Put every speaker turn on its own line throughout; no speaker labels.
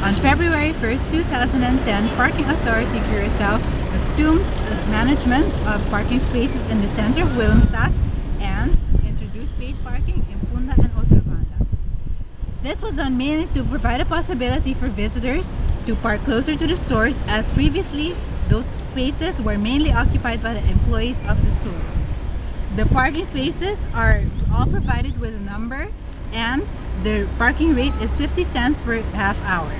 On February 1st, 2010, Parking Authority Curaçao assumed management of parking spaces in the center of Willemstad and introduced paid parking in Punda and Otra Banda. This was done mainly to provide a possibility for visitors to park closer to the stores, as previously those spaces were mainly occupied by the employees of the stores. The parking spaces are all provided with a number, and the parking rate is 50 cents per half hour.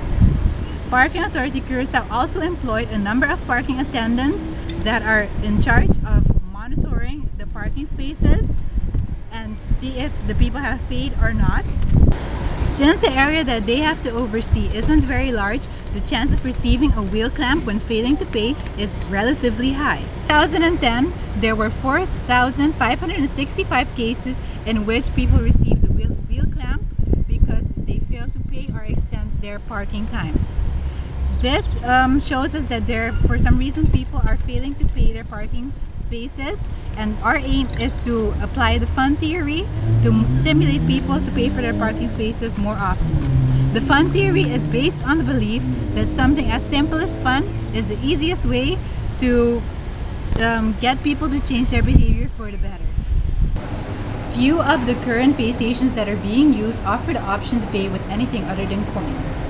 Parking Authority Curaçao also employed a number of parking attendants that are in charge of monitoring the parking spaces and see if the people have paid or not. Since the area that they have to oversee isn't very large, the chance of receiving a wheel clamp when failing to pay is relatively high. In 2010, there were 4,565 cases in which people received the wheel clamp because they failed to pay or extend their parking time. This shows us that for some reason, people are failing to pay their parking spaces, and our aim is to apply the fun theory to stimulate people to pay for their parking spaces more often. The fun theory is based on the belief that something as simple as fun is the easiest way to get people to change their behavior for the better. Few of the current pay stations that are being used offer the option to pay with anything other than coins.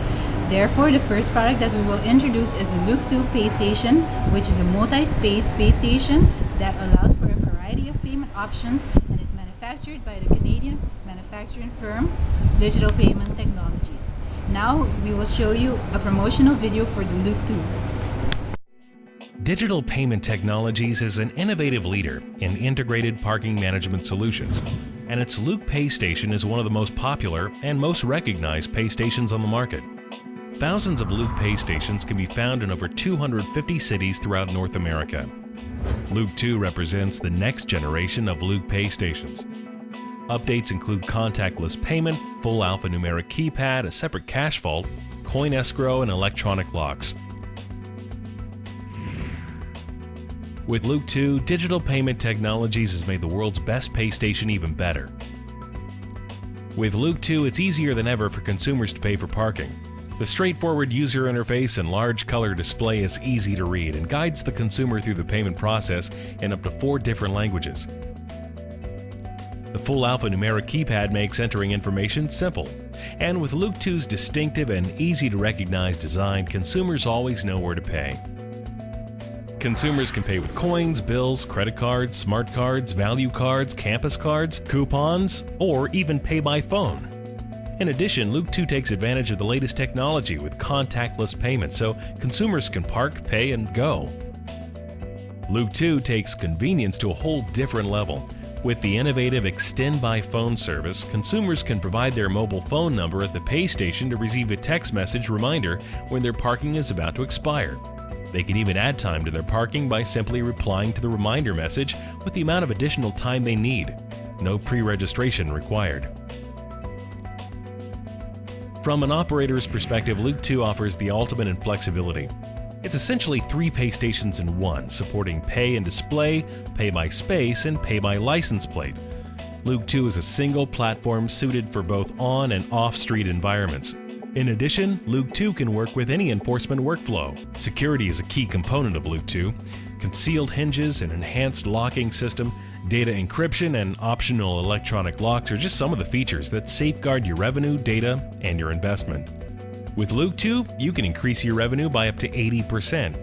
Therefore, the first product that we will introduce is the Look 2 Pay Station, which is a multi-space pay station that allows for a variety of payment options and is manufactured by the Canadian manufacturing firm Digital Payment Technologies. Now, we will show you a promotional video for the Look 2.
Digital Payment Technologies is an innovative leader in integrated parking management solutions, and its Look Pay Station is one of the most popular and most recognized pay stations on the market. Thousands of Look Pay stations can be found in over 250 cities throughout North America. Look 2 represents the next generation of Look Pay stations. Updates include contactless payment, full alphanumeric keypad, a separate cash vault, coin escrow, and electronic locks. With Look 2, Digital Payment Technologies has made the world's best pay station even better. With Look 2, it's easier than ever for consumers to pay for parking. The straightforward user interface and large color display is easy to read and guides the consumer through the payment process in up to 4 different languages. The full alphanumeric keypad makes entering information simple. And with Look 2's distinctive and easy to recognize design, consumers always know where to pay. Consumers can pay with coins, bills, credit cards, smart cards, value cards, campus cards, coupons, or even pay by phone. In addition, Look 2 takes advantage of the latest technology with contactless payment, so consumers can park, pay, and go. Look 2 takes convenience to a whole different level. With the innovative Extend by Phone service, consumers can provide their mobile phone number at the pay station to receive a text message reminder when their parking is about to expire. They can even add time to their parking by simply replying to the reminder message with the amount of additional time they need. No pre-registration required. From an operator's perspective, Look 2 offers the ultimate in flexibility. It's essentially 3 pay stations in one, supporting pay and display, pay by space, and pay by license plate. Look 2 is a single platform suited for both on and off-street environments. In addition, Look 2 can work with any enforcement workflow. Security is a key component of Look 2. Concealed hinges, an enhanced locking system, data encryption, and optional electronic locks are just some of the features that safeguard your revenue, data, and your investment. With Look 2, you can increase your revenue by up to 80%.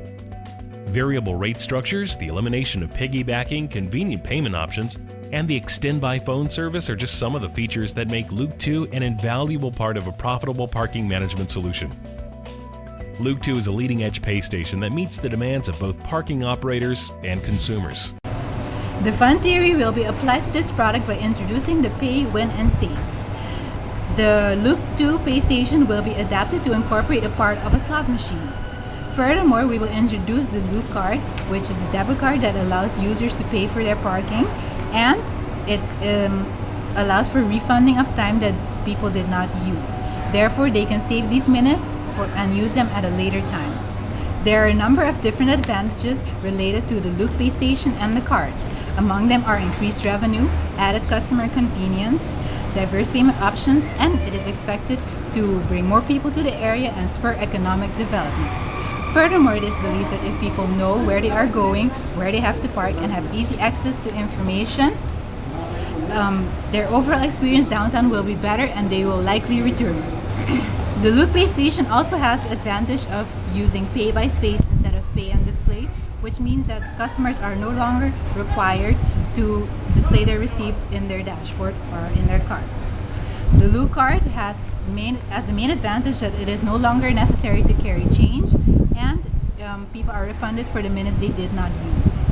Variable rate structures, the elimination of piggybacking, convenient payment options, and the Extend by Phone service are just some of the features that make Look 2 an invaluable part of a profitable parking management solution. Look 2 is a leading-edge pay station that meets the demands of both parking operators and consumers.
The fun theory will be applied to this product by introducing the Pay, Win, and Save. The Look 2 pay station will be adapted to incorporate a part of a slot machine. Furthermore, we will introduce the Look card, which is a debit card that allows users to pay for their parking, and it allows for refunding of time that people did not use. Therefore, they can save these minutes and use them at a later time. There are a number of different advantages related to the Look pay station and the card. Among them are increased revenue, added customer convenience, diverse payment options, and it is expected to bring more people to the area and spur economic development. Furthermore, it is believed that if people know where they are going, where they have to park, and have easy access to information, their overall experience downtown will be better and they will likely return. The Loop Pay station also has the advantage of using pay by space instead of pay on display, which means that customers are no longer required to display their receipt in their dashboard or in their card. The Loop card has the main advantage that it is no longer necessary to carry change, and people are refunded for the minutes they did not use.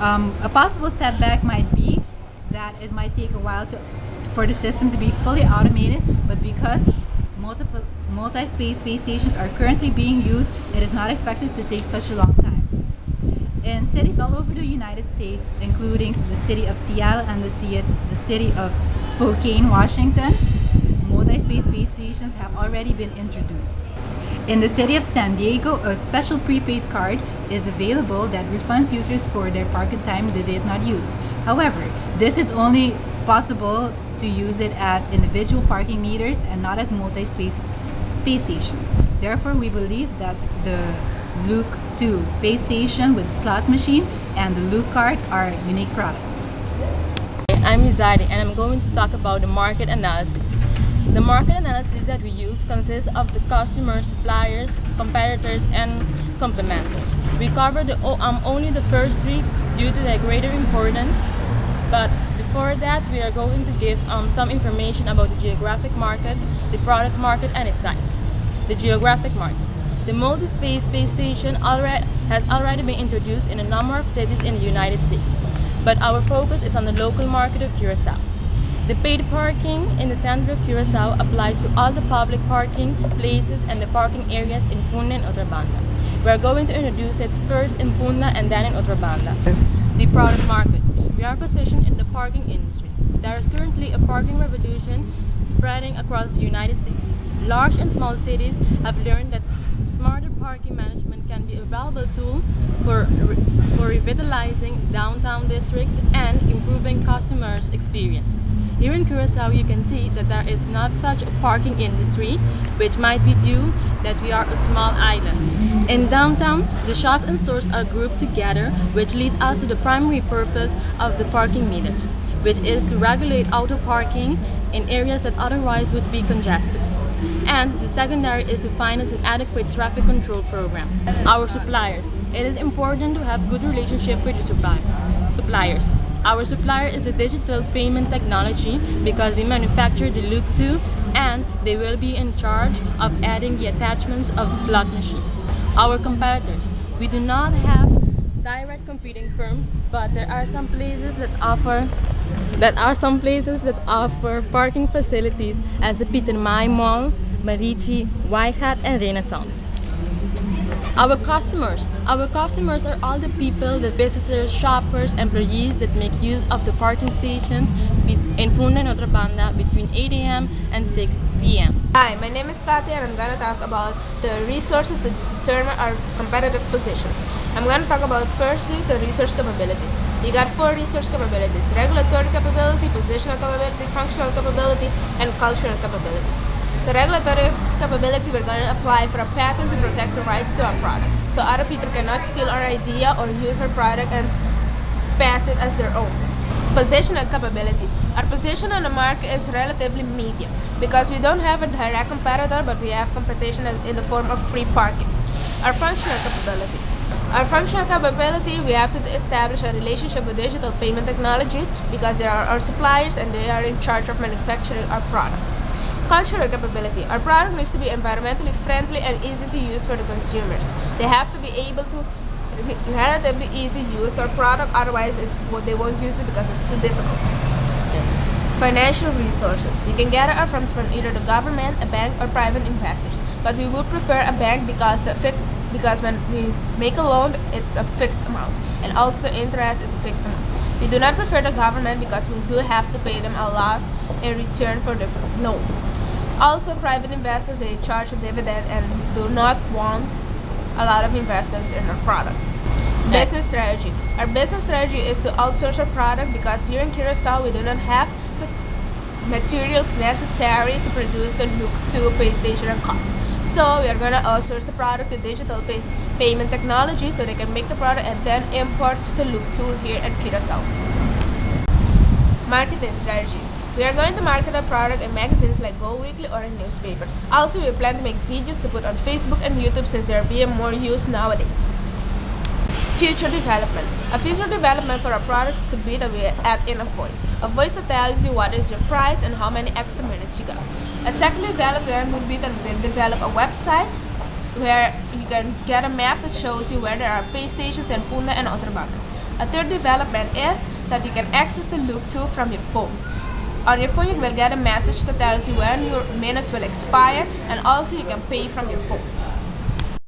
A possible setback might be that it might take a while for the system to be fully automated, but because multi-space pay stations are currently being used, it is not expected to take such a long time. In cities all over the United States, including the city of Seattle and the city of Spokane, Washington, multi-space pay stations have already been introduced. In the city of San Diego, a special prepaid card is available that refunds users for their parking time they did not use. However, this is only possible to use it at individual parking meters and not at multi-space pay stations. Therefore, we believe that the Loop 2 pay station with slot machine and the Loop card are unique products.
I'm Izadi and I'm going to talk about the market analysis. The market analysis that we use consists of the customers, suppliers, competitors, and complementers. We cover only the first three due to their greater importance, but before that we are going to give some information about the geographic market, the product market, and its size. The geographic market. The multi-space space station has already been introduced in a number of cities in the United States, but our focus is on the local market of Curacao. The paid parking in the center of Curacao applies to all the public parking places and the parking areas in Puna and Otra Banda. We are going to introduce it first in Puna and then in Otra Banda. The product market. We are positioned in the parking industry. There is currently a parking revolution spreading across the United States. Large and small cities have learned that smarter parking management can be a valuable tool for revitalizing downtown districts and improving customers' experience. Here in Curacao, you can see that there is not such a parking industry, which might be due that we are a small island. In downtown, the shops and stores are grouped together, which leads us to the primary purpose of the parking meters, which is to regulate auto parking in areas that otherwise would be congested. And the secondary is to finance an adequate traffic control program. Our suppliers. It is important to have good relationship with the suppliers. Our supplier is the digital payment technology because they manufacture the Loop 2 and they will be in charge of adding the attachments of the slot machine. Our competitors. We do not have direct competing firms, but there are some places that offer parking facilities as the Peter May Mall, Marichi, White Hat, and Renaissance. Our customers are all the people, the visitors, shoppers, employees that make use of the parking stations in Puna and Otra Banda between 8 a.m. and 6 p.m.
Hi, my name is Katya and I'm going to talk about the resources that determine our competitive position. I'm going to talk about firstly the resource capabilities. You got 4 resource capabilities: regulatory capability, positional capability, functional capability, and cultural capability. The regulatory capability we're going to apply for a patent to protect the rights to our product, so other people cannot steal our idea or use our product and pass it as their own. Positional capability. Our position on the market is relatively medium because we don't have a direct competitor, but we have competition in the form of free parking. Our functional capability. Our functional capability, we have to establish a relationship with digital payment technologies because they are our suppliers and they are in charge of manufacturing our product. Cultural capability. Our product needs to be environmentally friendly and easy to use for the consumers. They have to be able to relatively easy use our product, otherwise they won't use it because it's too difficult. Financial resources. We can gather our funds from either the government, a bank, or private investors, but we would prefer a bank because when we make a loan, it's a fixed amount, and also interest is a fixed amount. We do not prefer the government because we do have to pay them a lot in return for the loan. Also, private investors, they charge a dividend and do not want a lot of investors in our product. Business strategy. Our business strategy is to outsource our product because here in Curacao we do not have materials necessary to produce the Look 2 pay station and card. So we are going to outsource the product to digital payment technology so they can make the product and then import the Look 2 here at Curacao. Marketing strategy. We are going to market our product in magazines like Go Weekly or a newspaper. Also, we plan to make videos to put on Facebook and YouTube since they are being more used nowadays. Future development. A future development for a product could be that we add in a voice that tells you what is your price and how many extra minutes you got. A second development would be that we develop a website where you can get a map that shows you where there are pay stations in Puna and Otterbaca. A third development is that you can access the Look 2 from your phone. On your phone, you will get a message that tells you when your minutes will expire, and also you can pay from your phone.